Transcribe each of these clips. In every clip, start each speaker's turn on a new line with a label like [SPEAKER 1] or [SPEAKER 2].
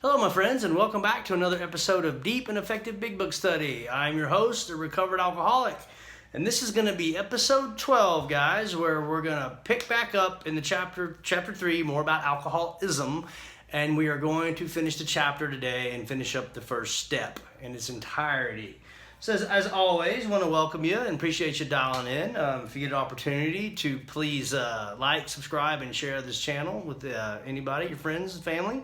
[SPEAKER 1] Hello, my friends, and welcome back to another episode of Deep and Effective Big Book Study. I'm your host, a recovered alcoholic, and this is going to be episode 12, guys, where we're going to pick back up in the chapter 3, more about alcoholism, and we are going to finish the chapter today and finish up the first step in its entirety. So as always, I want to welcome you and appreciate you dialing in. If you get an opportunity to please like, subscribe, and share this channel with anybody, your friends and family.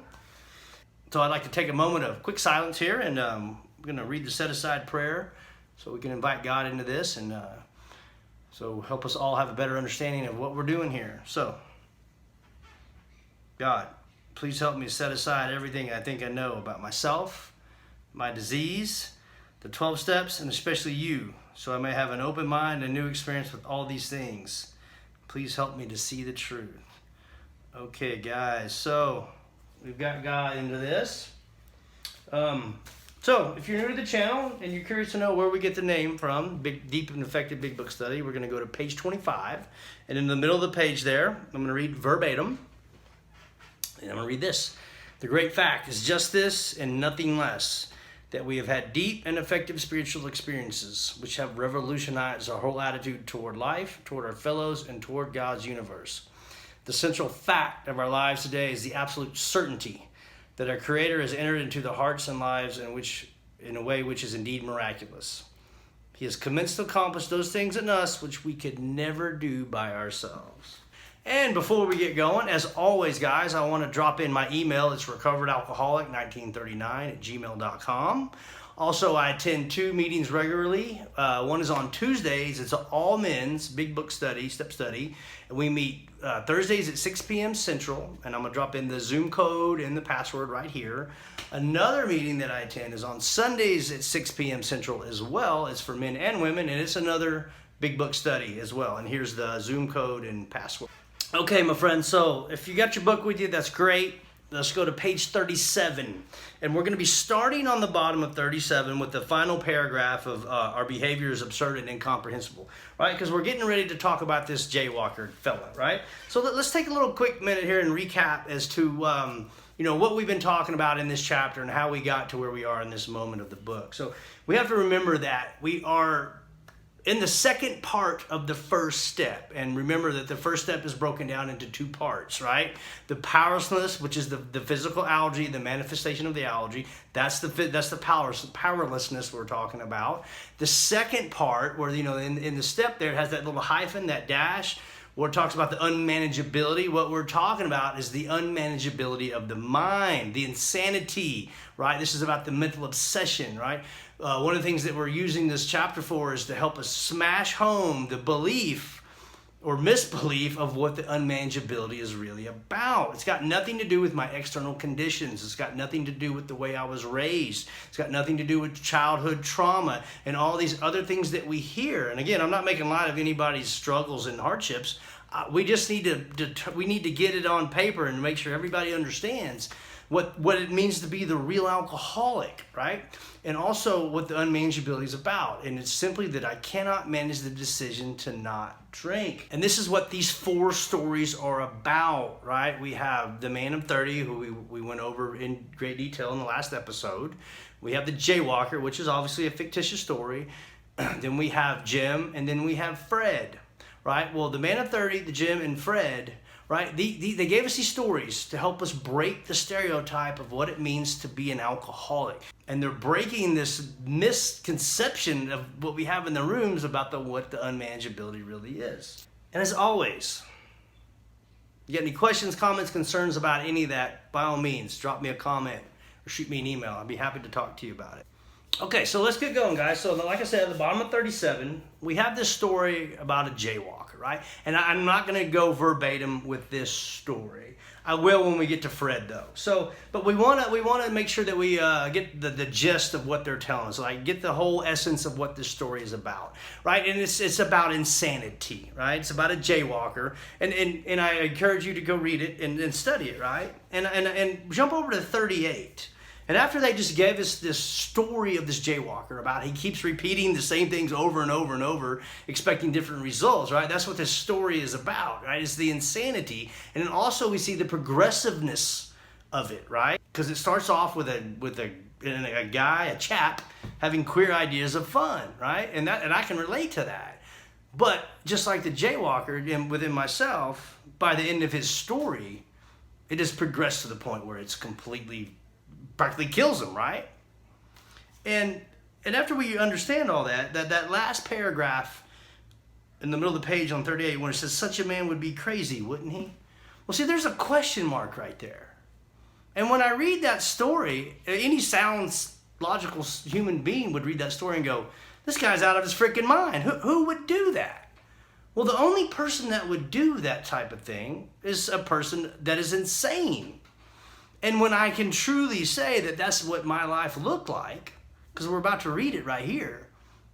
[SPEAKER 1] So I'd like to take a moment of quick silence here, and I'm going to read the set-aside prayer so we can invite God into this, and so help us all have a better understanding of what we're doing here. So, God, please help me set aside everything I think I know about myself, my disease, the 12 steps, and especially you, so I may have an open mind and new experience with all these things. Please help me to see the truth. Okay, guys, so we've got God into this. So if you're new to the channel and you're curious to know where we get the name from, Deep and Effective Big Book Study, we're going to go to page 25. And in the middle of the page there, I'm going to read verbatim. And I'm going to read this. The great fact is just this and nothing less, that we have had deep and effective spiritual experiences which have revolutionized our whole attitude toward life, toward our fellows, and toward God's universe. The central fact of our lives today is the absolute certainty that our Creator has entered into the hearts and lives in a way which is indeed miraculous. He has commenced to accomplish those things in us which we could never do by ourselves. And before we get going, as always, guys, I want to drop in my email. It's recoveredalcoholic1939@gmail.com. Also, I attend 2 meetings regularly. One is on Tuesdays. It's an all men's big book study, step study. And we meet Thursdays at 6 p.m. Central. And I'm going to drop in the Zoom code and the password right here. Another meeting that I attend is on Sundays at 6 p.m. Central as well. It's for men and women. And it's another big book study as well. And here's the Zoom code and password. Okay, my friends. So if you got your book with you, that's great. Let's go to page 37, and we're going to be starting on the bottom of 37 with the final paragraph of our behavior is absurd and incomprehensible, right? Because we're getting ready to talk about this jaywalker fella, right? So let's take a little quick minute here and recap as to what we've been talking about in this chapter and how we got to where we are in this moment of the book. So we have to remember that we are in the second part of the first step, and remember that the first step is broken down into 2 parts, right? The powerlessness, which is the physical allergy, the manifestation of the allergy. That's the powerlessness we're talking about. The second part, where in the step there, it has that little hyphen, that dash, where it talks about the unmanageability. What we're talking about is the unmanageability of the mind, the insanity, right? This is about the mental obsession, right? One of the things that we're using this chapter for is to help us smash home the belief or misbelief of what the unmanageability is really about. It's got nothing to do with my external conditions. It's got nothing to do with the way I was raised. It's got nothing to do with childhood trauma and all these other things that we hear. And again, I'm not making light of anybody's struggles and hardships. We just need to get it on paper and make sure everybody understands what it means to be the real alcoholic, right? And also what the unmanageability is about. And it's simply that I cannot manage the decision to not drink. And this is what these 4 stories are about, right? We have the man of 30, who we went over in great detail in the last episode. We have the jaywalker, which is obviously a fictitious story. Then we have Jim, and then we have Fred, right? Well, the man of 30, the Jim, and Fred, right? They gave us these stories to help us break the stereotype of what it means to be an alcoholic. And they're breaking this misconception of what we have in the rooms about what the unmanageability really is. And as always, you got any questions, comments, concerns about any of that, by all means, drop me a comment or shoot me an email. I'll be happy to talk to you about it. Okay, so let's get going, guys. So like I said, at the bottom of 37, we have this story about a jaywalker, right? And I'm not going to go verbatim with this story. I will when we get to Fred, though. So, but we want to make sure that we get the gist of what they're telling us, like get the whole essence of what this story is about, right? And it's about insanity, right? It's about a jaywalker, and I encourage you to go read it and study it, right? And jump over to 38. And after they just gave us this story of this jaywalker about he keeps repeating the same things over and over and over, expecting different results, right? That's what this story is about, right? It's the insanity. And then also we see the progressiveness of it, right? Because it starts off with a guy, a chap, having queer ideas of fun, right? And I can relate to that. But just like the jaywalker and within myself, by the end of his story, it has progressed to the point where it's practically kills him, right? And after we understand all that last paragraph in the middle of the page on 38, when it says, such a man would be crazy, wouldn't he? Well, see, there's a question mark right there. And when I read that story, any sound, logical human being would read that story and go, this guy's out of his freaking mind. Who would do that? Well, the only person that would do that type of thing is a person that is insane. And when I can truly say that that's what my life looked like, because we're about to read it right here,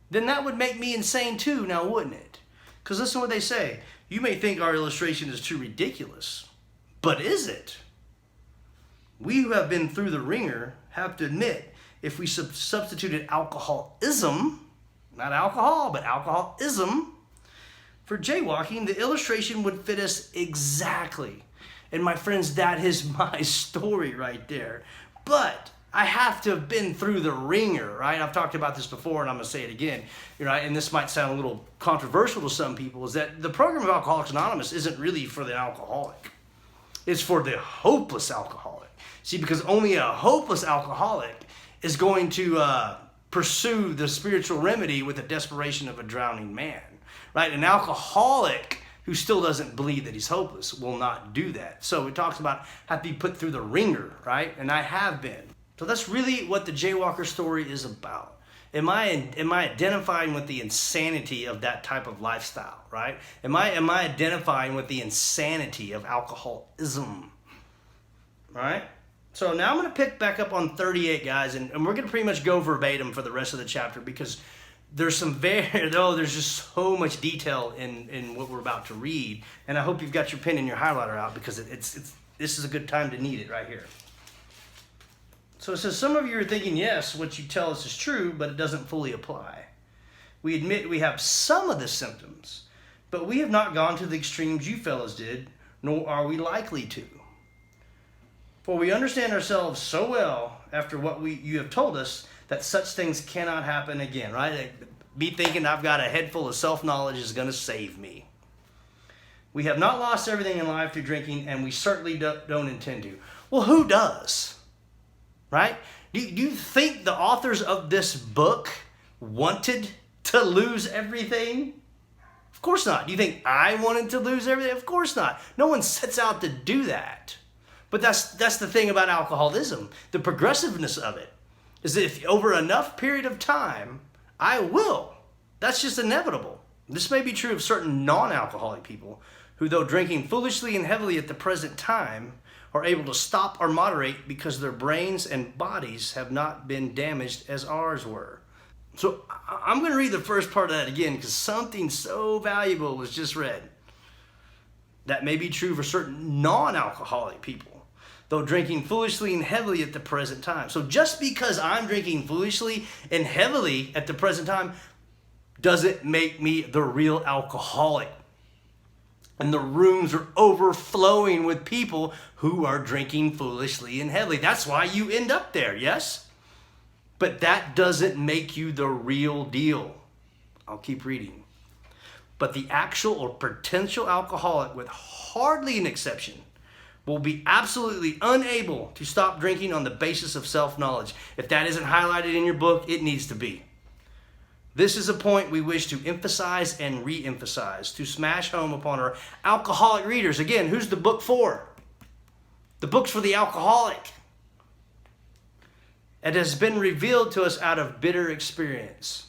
[SPEAKER 1] then that would make me insane too, now wouldn't it? Because listen to what they say. You may think our illustration is too ridiculous, but is it? We who have been through the ringer have to admit, if we substituted alcoholism, not alcohol, but alcoholism, for jaywalking, the illustration would fit us exactly. And my friends, that is my story right there. But I have to have been through the ringer, right? I've talked about this before, and I'm going to say it again. Right? And this might sound a little controversial to some people, is that the program of Alcoholics Anonymous isn't really for the alcoholic. It's for the hopeless alcoholic. See, because only a hopeless alcoholic is going to pursue the spiritual remedy with the desperation of a drowning man, right? An alcoholic who still doesn't believe that he's hopeless will not do that. So it talks about have to be put through the ringer, right? And I have been. So that's really what the jaywalker story is about. Am I identifying with the insanity of that type of lifestyle, right? Am I identifying with the insanity of alcoholism, right? So now I'm going to pick back up on 38, guys, and we're going to pretty much go verbatim for the rest of the chapter because there's there's just so much detail in what we're about to read, and I hope you've got your pen and your highlighter out because this is a good time to need it right here. So it says, some of you are thinking, yes, what you tell us is true, but it doesn't fully apply. We admit we have some of the symptoms, but we have not gone to the extremes you fellows did, nor are we likely to. For we understand ourselves so well after what you have told us that such things cannot happen again, right? Me thinking I've got a head full of self-knowledge is going to save me. We have not lost everything in life through drinking, and we certainly don't intend to. Well, who does? Right? Do you think the authors of this book wanted to lose everything? Of course not. Do you think I wanted to lose everything? Of course not. No one sets out to do that. But that's the thing about alcoholism. The progressiveness of it is that if over enough period of time, I will. That's just inevitable. This may be true of certain non-alcoholic people who, though drinking foolishly and heavily at the present time, are able to stop or moderate because their brains and bodies have not been damaged as ours were. So I'm going to read the first part of that again because something so valuable was just read. That may be true for certain non-alcoholic people, though drinking foolishly and heavily at the present time. So just because I'm drinking foolishly and heavily at the present time doesn't make me the real alcoholic. And the rooms are overflowing with people who are drinking foolishly and heavily. That's why you end up there, yes? But that doesn't make you the real deal. I'll keep reading. But the actual or potential alcoholic, with hardly an exception, will be absolutely unable to stop drinking on the basis of self-knowledge. If that isn't highlighted in your book, it needs to be. This is a point we wish to emphasize and re-emphasize, to smash home upon our alcoholic readers. Again, who's the book for? The book's for the alcoholic. It has been revealed to us out of bitter experience.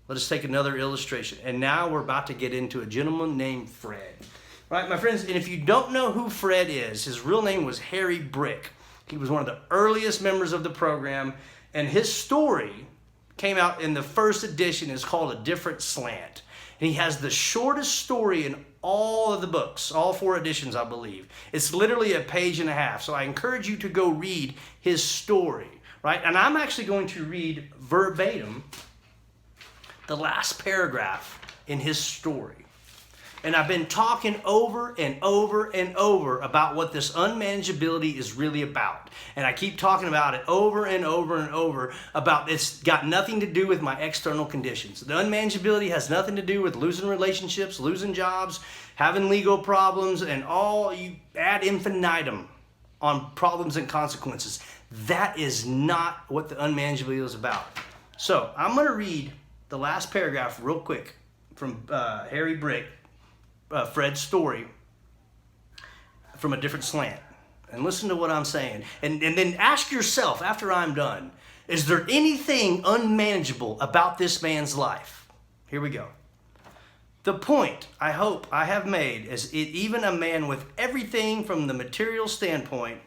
[SPEAKER 1] Let us take another illustration. And now we're about to get into a gentleman named Fred. Right, my friends, and if you don't know who Fred is, his real name was Harry Brick. He was one of the earliest members of the program, and his story came out in the first edition. It's called A Different Slant. And he has the shortest story in all of the books, all 4 editions, I believe. It's literally a page and a half. So I encourage you to go read his story, right? And I'm actually going to read verbatim the last paragraph in his story. And I've been talking over and over and over about what this unmanageability is really about. And I keep talking about it over and over and over about it's got nothing to do with my external conditions. The unmanageability has nothing to do with losing relationships, losing jobs, having legal problems, and all you ad infinitum on problems and consequences. That is not what the unmanageability is about. So I'm going to read the last paragraph real quick from Harry Brick, Fred's story, from a different slant. And listen to what I'm saying. And then ask yourself after I'm done, is there anything unmanageable about this man's life? Here we go. The point I hope I have made is even a man with everything from the material standpoint,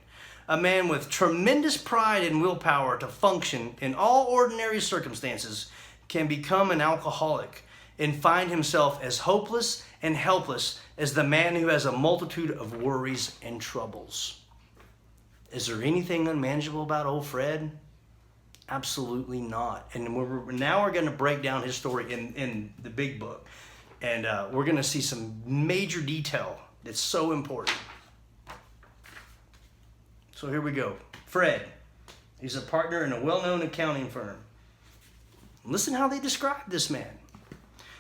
[SPEAKER 1] a man with tremendous pride and willpower to function in all ordinary circumstances, can become an alcoholic and find himself as hopeless and helpless as the man who has a multitude of worries and troubles. Is there anything unmanageable about old Fred? Absolutely not. And now we're going to break down his story in the big book. And we're going to see some major detail that's so important. So here we go. Fred, he's a partner in a well-known accounting firm. Listen how they describe this man.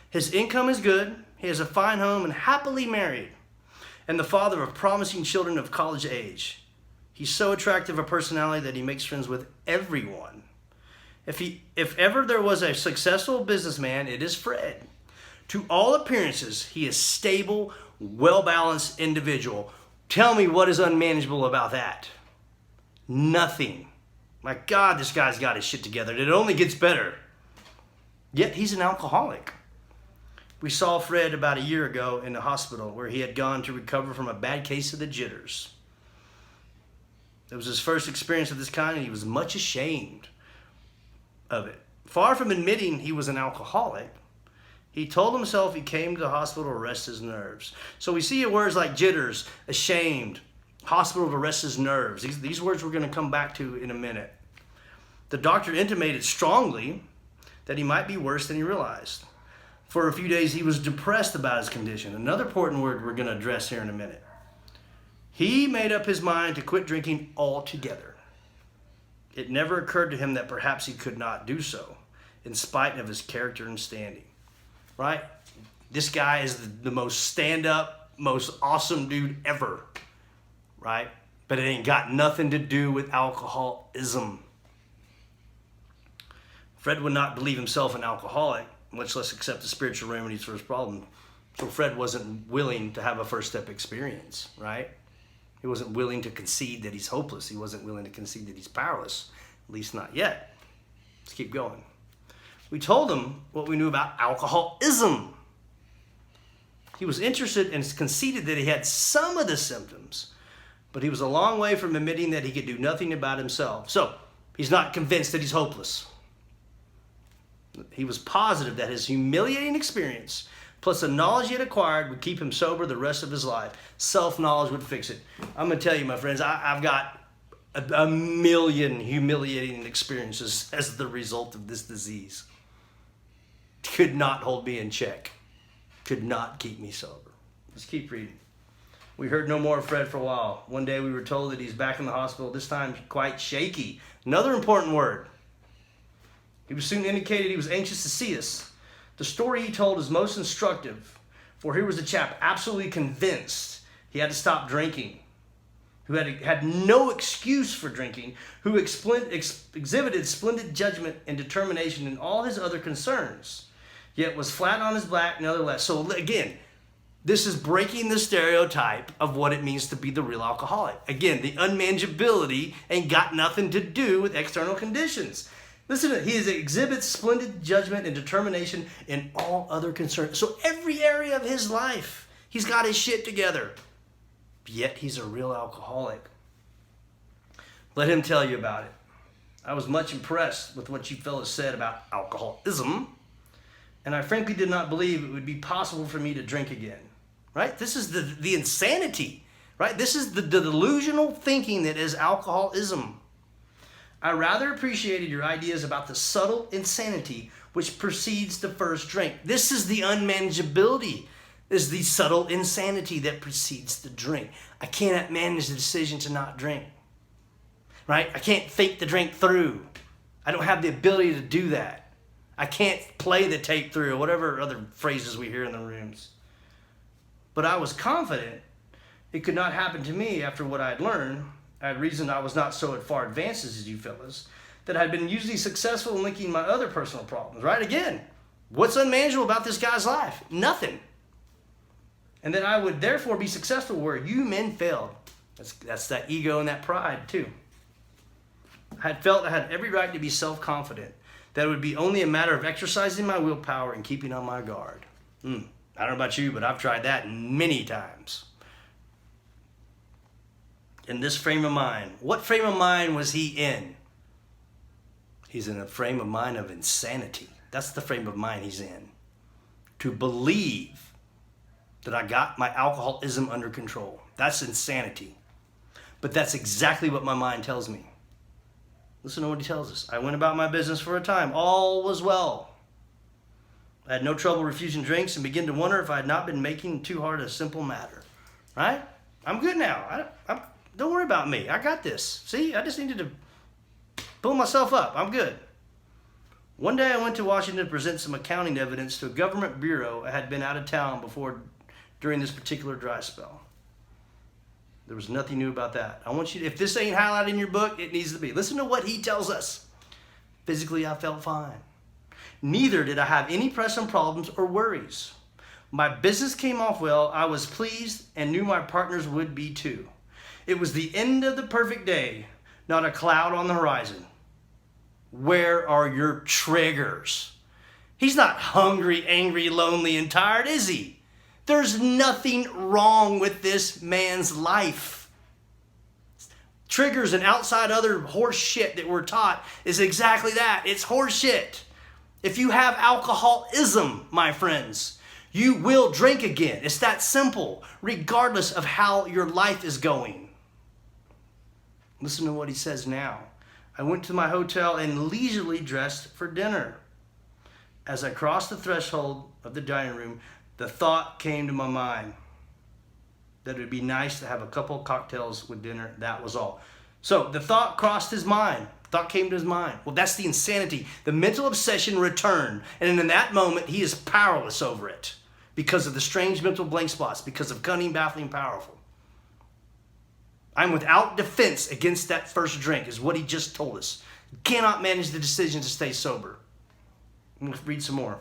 [SPEAKER 1] His income is good. He has a fine home and happily married, and the father of promising children of college age. He's so attractive a personality that he makes friends with everyone. If ever there was a successful businessman, it is Fred. To all appearances, he is stable, well-balanced individual. Tell me what is unmanageable about that? Nothing. My God, this guy's got his shit together. It only gets better. Yet he's an alcoholic. We saw Fred about a year ago in the hospital where he had gone to recover from a bad case of the jitters. It was his first experience of this kind, and he was much ashamed of it. Far from admitting he was an alcoholic, he told himself he came to the hospital to rest his nerves. So we see words like jitters, ashamed, hospital to rest his nerves. These words we're going to come back to in a minute. The doctor intimated strongly that he might be worse than he realized. For a few days, he was depressed about his condition. Another important word we're going to address here in a minute. He made up his mind to quit drinking altogether. It never occurred to him that perhaps he could not do so, in spite of his character and standing. Right? This guy is the most stand-up, most awesome dude ever. Right? But it ain't got nothing to do with alcoholism. Fred would not believe himself an alcoholic, much less accept the spiritual remedies for his problem. So Fred wasn't willing to have a first step experience, right? He wasn't willing to concede that he's hopeless. He wasn't willing to concede that he's powerless, at least not yet. Let's keep going. We told him what we knew about alcoholism. He was interested and conceded that he had some of the symptoms, but he was a long way from admitting that he could do nothing about himself. So he's not convinced that he's hopeless. He was positive that his humiliating experience, plus the knowledge he had acquired, would keep him sober the rest of his life. Self-knowledge would fix it. I'm going to tell you, my friends, I've got a million humiliating experiences as the result of this disease. Could not hold me in check. Could not keep me sober. Let's keep reading. We heard no more of Fred for a while. One day we were told that he's back in the hospital, this time quite shaky. Another important word. He was soon indicated he was anxious to see us. The story he told is most instructive, for here was a chap absolutely convinced he had to stop drinking, who had no excuse for drinking, who exhibited splendid judgment and determination in all his other concerns, yet was flat on his back nevertheless. So again, this is breaking the stereotype of what it means to be the real alcoholic. Again, the unmanageability ain't got nothing to do with external conditions. Listen to it. He exhibits splendid judgment and determination in all other concerns. So every area of his life, he's got his shit together. Yet he's a real alcoholic. Let him tell you about it. I was much impressed with what you fellas said about alcoholism, and I frankly did not believe it would be possible for me to drink again. Right? This is the insanity. Right? This is the delusional thinking that is alcoholism. I rather appreciated your ideas about the subtle insanity which precedes the first drink. This is the unmanageability is the subtle insanity that precedes the drink. I cannot manage the decision to not drink, right? I can't think the drink through. I don't have the ability to do that. I can't play the tape through, or whatever other phrases we hear in the rooms. But I was confident it could not happen to me after what I had learned. I had reasoned I was not so far advanced as you fellas, that I had been usually successful in linking my other personal problems, right? Again, what's unmanageable about this guy's life? Nothing. And that I would therefore be successful where you men failed. That's that ego and that pride too. I had felt I had every right to be self-confident, that it would be only a matter of exercising my willpower and keeping on my guard. I don't know about you, but I've tried that many times. In this frame of mind, what frame of mind was he in? He's in a frame of mind of insanity. That's the frame of mind he's in. To believe that I got my alcoholism under control. That's insanity. But that's exactly what my mind tells me. Listen to what he tells us. I went about my business for a time. All was well. I had no trouble refusing drinks and began to wonder if I had not been making too hard a simple matter. Right? I'm good now. Don't worry about me. I got this. See, I just needed to pull myself up. I'm good. One day I went to Washington to present some accounting evidence to a government bureau. I had been out of town before during this particular dry spell. There was nothing new about that. I want you to, if this ain't highlighted in your book, it needs to be. Listen to what he tells us. Physically, I felt fine. Neither did I have any pressing problems or worries. My business came off well. I was pleased and knew my partners would be too. It was the end of the perfect day, not a cloud on the horizon. Where are your triggers? He's not hungry, angry, lonely, and tired, is he? There's nothing wrong with this man's life. Triggers and outside other horse shit that we're taught is exactly that. It's horse shit. If you have alcoholism, my friends, you will drink again. It's that simple, regardless of how your life is going. Listen to what he says now. I went to my hotel and leisurely dressed for dinner. As I crossed the threshold of the dining room, the thought came to my mind that it would be nice to have a couple of cocktails with dinner. That was all. So the thought crossed his mind. Thought came to his mind. Well, that's the insanity. The mental obsession returned. And in that moment, he is powerless over it because of the strange mental blank spots, because of cunning, baffling, powerful. I'm without defense against that first drink, is what he just told us. Cannot manage the decision to stay sober. I'm going to read some more.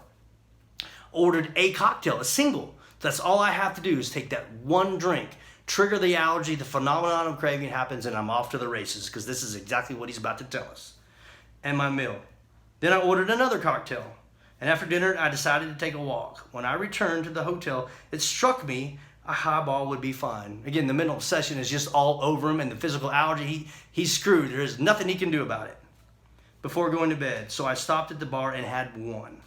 [SPEAKER 1] Ordered a cocktail, a single. That's all I have to do is take that one drink, trigger the allergy, the phenomenon of craving happens, and I'm off to the races, because this is exactly what he's about to tell us. And my meal. Then I ordered another cocktail. And after dinner, I decided to take a walk. When I returned to the hotel, it struck me a highball would be fine. Again, the mental obsession is just all over him, and the physical allergy, he's screwed. There is nothing he can do about it. Before going to bed, so I stopped at the bar and had one.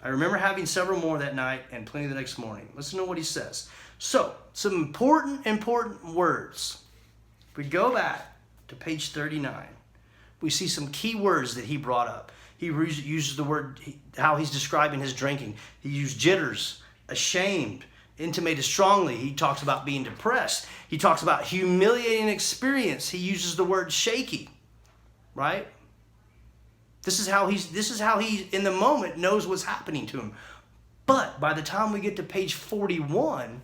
[SPEAKER 1] I remember having several more that night and plenty the next morning. Listen to what he says. So, some important words. If we go back to page 39, we see some key words that he brought up. He uses the word, how he's describing his drinking. He used jitters, ashamed, intimated strongly. He talks about being depressed. He talks about humiliating experience. He uses the word shaky, right? This is how he in the moment knows what's happening to him. But by the time we get to page 41,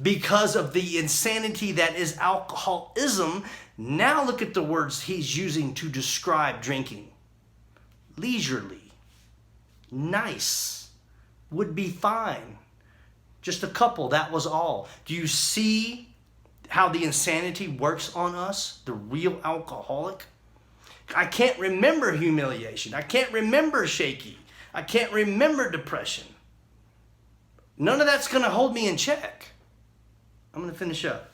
[SPEAKER 1] because of the insanity that is alcoholism, now look at the words he's using to describe drinking. Leisurely, nice, would be fine. Just a couple, that was all. Do you see how the insanity works on us, the real alcoholic? I can't remember humiliation. I can't remember shaky. I can't remember depression. None of that's going to hold me in check. I'm going to finish up.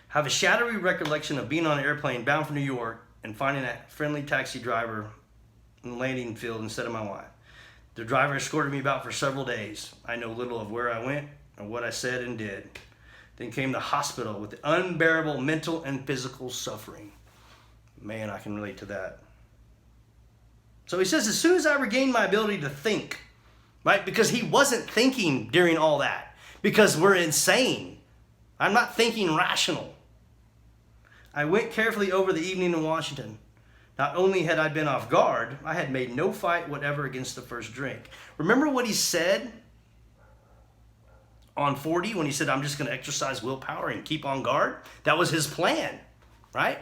[SPEAKER 1] I have a shadowy recollection of being on an airplane bound for New York and finding a friendly taxi driver in the landing field instead of my wife. The driver escorted me about for several days. I know little of where I went or what I said and did. Then came the hospital with the unbearable mental and physical suffering. Man, I can relate to that. So he says, as soon as I regained my ability to think, right? Because he wasn't thinking during all that, because we're insane. I'm not thinking rational. I went carefully over the evening in Washington. Not only had I been off guard, I had made no fight whatever against the first drink. Remember what he said on 40 when he said, I'm just going to exercise willpower and keep on guard? That was his plan, right?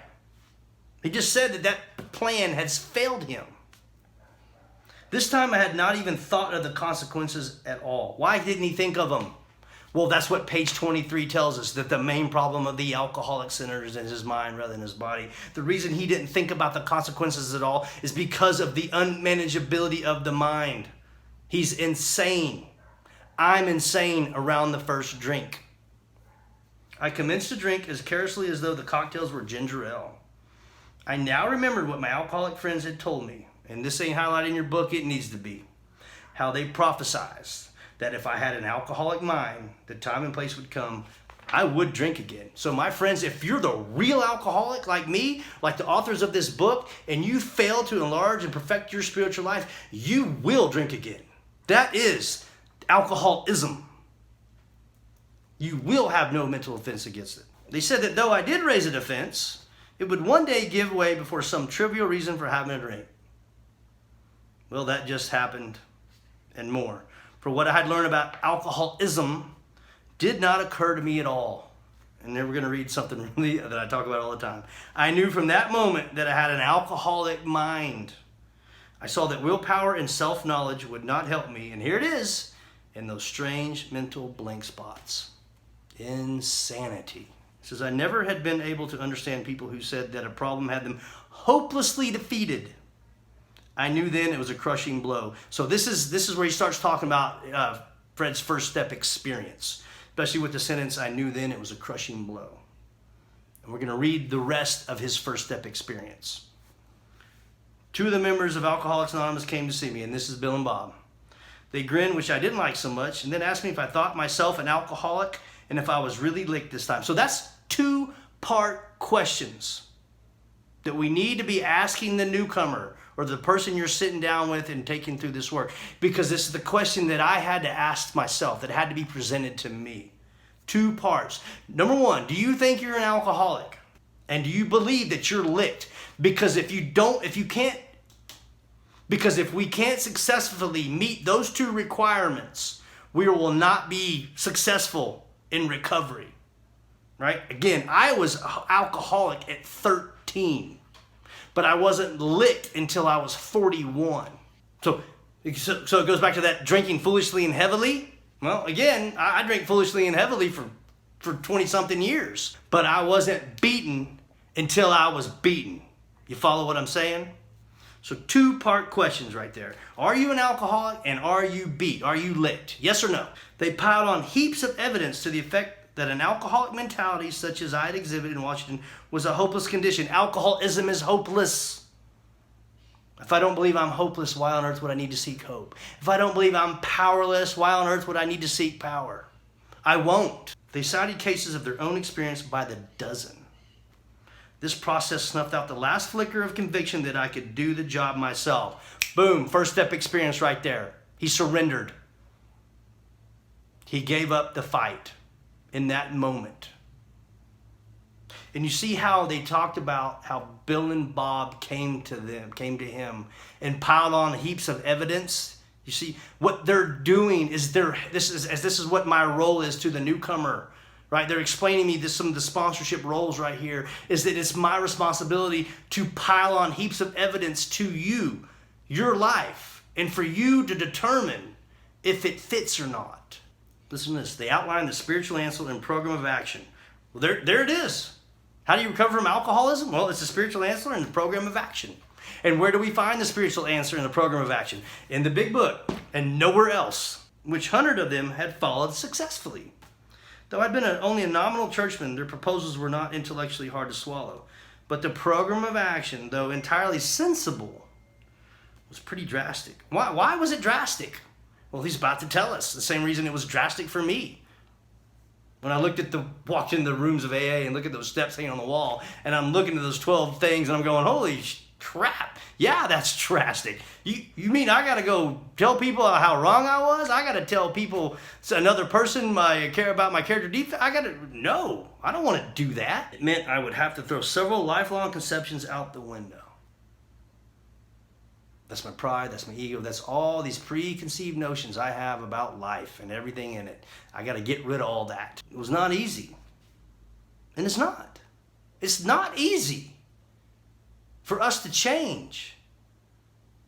[SPEAKER 1] He just said that that plan has failed him. This time I had not even thought of the consequences at all. Why didn't he think of them? Well, that's what page 23 tells us, that the main problem of the alcoholic centers in his mind rather than his body. The reason he didn't think about the consequences at all is because of the unmanageability of the mind. He's insane. I'm insane around the first drink. I commenced to drink as carelessly as though the cocktails were ginger ale. I now remembered what my alcoholic friends had told me, and this ain't highlighted in your book, it needs to be. How they prophesized that if I had an alcoholic mind, the time and place would come, I would drink again. So my friends, if you're the real alcoholic like me, like the authors of this book, and you fail to enlarge and perfect your spiritual life, you will drink again. That is alcoholism. You will have no mental offense against it. They said that though I did raise a defense, it would one day give way before some trivial reason for having a drink. Well, that just happened and more. For what I had learned about alcoholism did not occur to me at all. And then we're going to read something really that I talk about all the time. I knew from that moment that I had an alcoholic mind. I saw that willpower and self-knowledge would not help me. And here it is, in those strange mental blank spots. Insanity. It says, I never had been able to understand people who said that a problem had them hopelessly defeated. I knew then it was a crushing blow. So this is where he starts talking about Fred's first step experience, especially with the sentence, I knew then it was a crushing blow. And we're going to read the rest of his first step experience. 2 of the members of Alcoholics Anonymous came to see me, and this is Bill and Bob. They grinned, which I didn't like so much, and then asked me if I thought myself an alcoholic and if I was really licked this time. So that's 2-part questions that we need to be asking the newcomer or the person you're sitting down with and taking through this work. Because this is the question that I had to ask myself, that had to be presented to me. 2 parts. Number 1, do you think you're an alcoholic? And do you believe that you're licked? Because if we can't successfully meet those 2 requirements, we will not be successful in recovery. Right? Again, I was alcoholic at 13. But I wasn't licked until I was 41. So it goes back to that drinking foolishly and heavily. Well, again, I drank foolishly and heavily for 20-something years. But I wasn't beaten until I was beaten. You follow what I'm saying? So 2-part questions right there. Are you an alcoholic and are you beat? Are you licked? Yes or no? They piled on heaps of evidence to the effect that an alcoholic mentality such as I had exhibited in Washington was a hopeless condition. Alcoholism is hopeless. If I don't believe I'm hopeless, why on earth would I need to seek hope? If I don't believe I'm powerless, why on earth would I need to seek power? I won't. They cited cases of their own experience by the dozen. This process snuffed out the last flicker of conviction that I could do the job myself. Boom, first step experience right there. He surrendered. He gave up the fight in that moment. And you see how they talked about how Bill and Bob came to him and piled on heaps of evidence. You see what they're doing is this is what my role is to the newcomer, right? They're explaining me some of the sponsorship roles right here is that it's my responsibility to pile on heaps of evidence to you, your life, and for you to determine if it fits or not. Listen to this. They outline the spiritual answer and program of action. Well, there it is. How do you recover from alcoholism? Well, it's the spiritual answer and the program of action. And where do we find the spiritual answer and the program of action? In the big book and nowhere else, which 100 of them had followed successfully. Though I'd been only a nominal churchman, their proposals were not intellectually hard to swallow. But the program of action, though entirely sensible, was pretty drastic. Why was it drastic? Well, he's about to tell us the same reason it was drastic for me. When I walked into the rooms of AA and look at those steps hanging on the wall, and I'm looking at those 12 things, and I'm going, holy crap. Yeah, that's drastic. You mean I got to go tell people how wrong I was? I got to tell people, another person, care about my character defect? No, I don't want to do that. It meant I would have to throw several lifelong conceptions out the window. That's my pride, that's my ego, that's all these preconceived notions I have about life and everything in it. I got to get rid of all that. It was not easy. And it's not. It's not easy for us to change.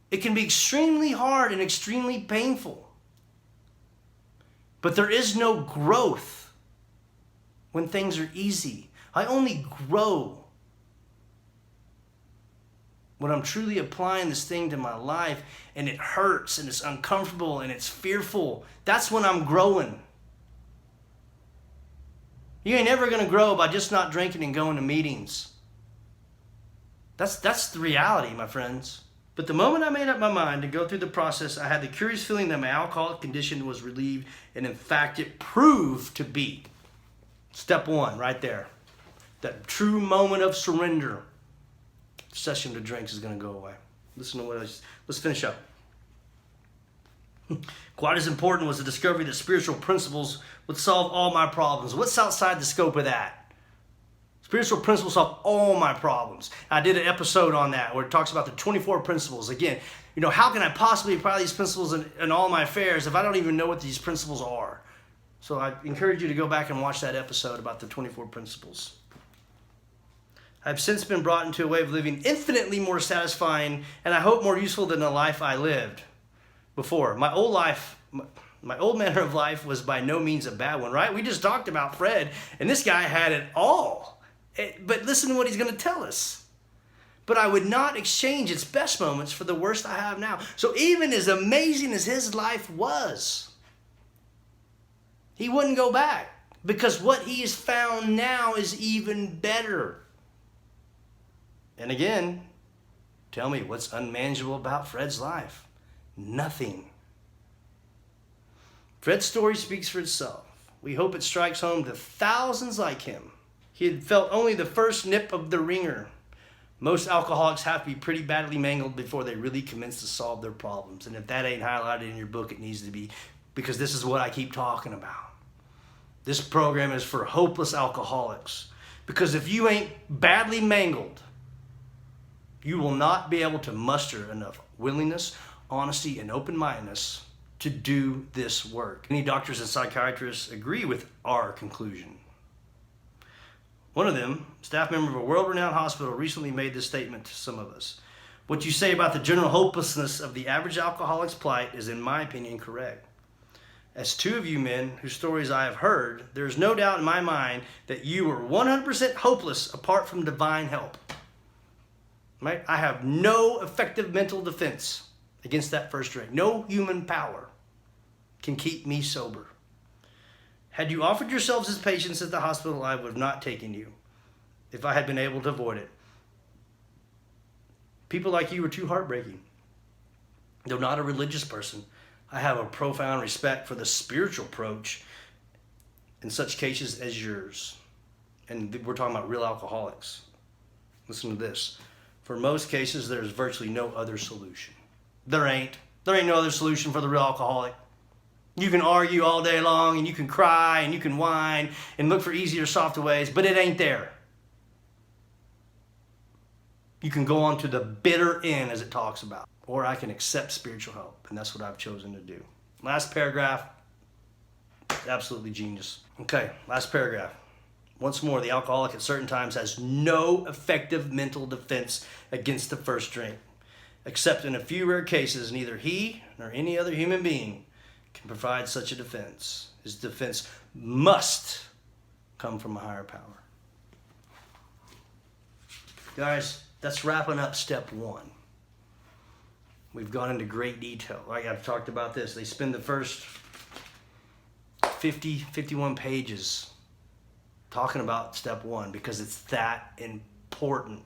[SPEAKER 1] It can be extremely hard and extremely painful. But there is no growth when things are easy. I only grow when I'm truly applying this thing to my life and it hurts and it's uncomfortable and it's fearful. That's when I'm growing. You ain't ever going to grow by just not drinking and going to meetings. That's the reality, my friends. But the moment I made up my mind to go through the process, I had the curious feeling that my alcoholic condition was relieved, and in fact it proved to be. Step one, right there. That true moment of surrender. Session to drinks is going to go away. Listen to what let's finish up. Quite as important was the discovery that spiritual principles would solve all my problems. What's outside the scope of that? Spiritual principles solve all my problems. I did an episode on that where it talks about the 24 principles. Again, how can I possibly apply these principles in all my affairs if I don't even know what these principles are? So I encourage you to go back and watch that episode about the 24 principles. I've since been brought into a way of living infinitely more satisfying and I hope more useful than the life I lived before. My old manner of life was by no means a bad one, right? We just talked about Fred, and this guy had it all. But listen to what he's going to tell us. But I would not exchange its best moments for the worst I have now. So even as amazing as his life was, he wouldn't go back because what he has found now is even better. And again, tell me, what's unmanageable about Fred's life? Nothing. Fred's story speaks for itself. We hope it strikes home to thousands like him. He had felt only the first nip of the ringer. Most alcoholics have to be pretty badly mangled before they really commence to solve their problems. And if that ain't highlighted in your book, it needs to be, because this is what I keep talking about. This program is for hopeless alcoholics. Because if you ain't badly mangled, you will not be able to muster enough willingness, honesty, and open-mindedness to do this work. Many doctors and psychiatrists agree with our conclusion. One of them, staff member of a world-renowned hospital, recently made this statement to some of us. What you say about the general hopelessness of the average alcoholic's plight is, in my opinion, correct. As two of you men whose stories I have heard, there is no doubt in my mind that you were 100% hopeless apart from divine help. Right? I have no effective mental defense against that first drink. No human power can keep me sober. Had you offered yourselves as patients at the hospital, I would have not taken you if I had been able to avoid it. People like you are too heartbreaking. Though not a religious person, I have a profound respect for the spiritual approach in such cases as yours. And we're talking about real alcoholics. Listen to this. For most cases, there's virtually no other solution. There ain't no other solution for the real alcoholic. You can argue all day long, and you can cry, and you can whine, and look for easier, softer ways, but it ain't there. You can go on to the bitter end, as it talks about, or I can accept spiritual help, and that's what I've chosen to do. Last paragraph, absolutely genius. Okay, last paragraph. Once more, the alcoholic at certain times has no effective mental defense against the first drink. Except in a few rare cases, neither he nor any other human being can provide such a defense. His defense must come from a higher power. Guys, that's wrapping up step one. We've gone into great detail. Like I've talked about this. They spend the first 51 pages talking about step one because it's that important.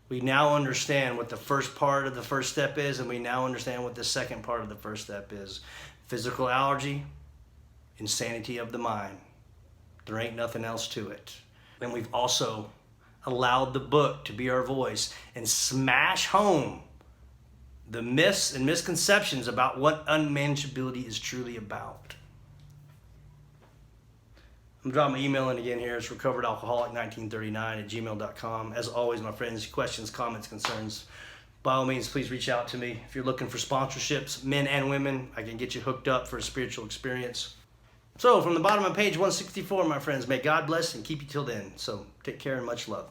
[SPEAKER 1] We now understand what the first part of the first step is, and we now understand what the second part of the first step is. Physical allergy, insanity of the mind. There ain't nothing else to it. And we've also allowed the book to be our voice and smash home the myths and misconceptions about what unmanageability is truly about. I'm dropping my email in again here. It's recoveredalcoholic1939@gmail.com. As always, my friends, questions, comments, concerns, by all means, please reach out to me. If you're looking for sponsorships, men and women, I can get you hooked up for a spiritual experience. So from the bottom of page 164, my friends, may God bless and keep you till then. So take care and much love.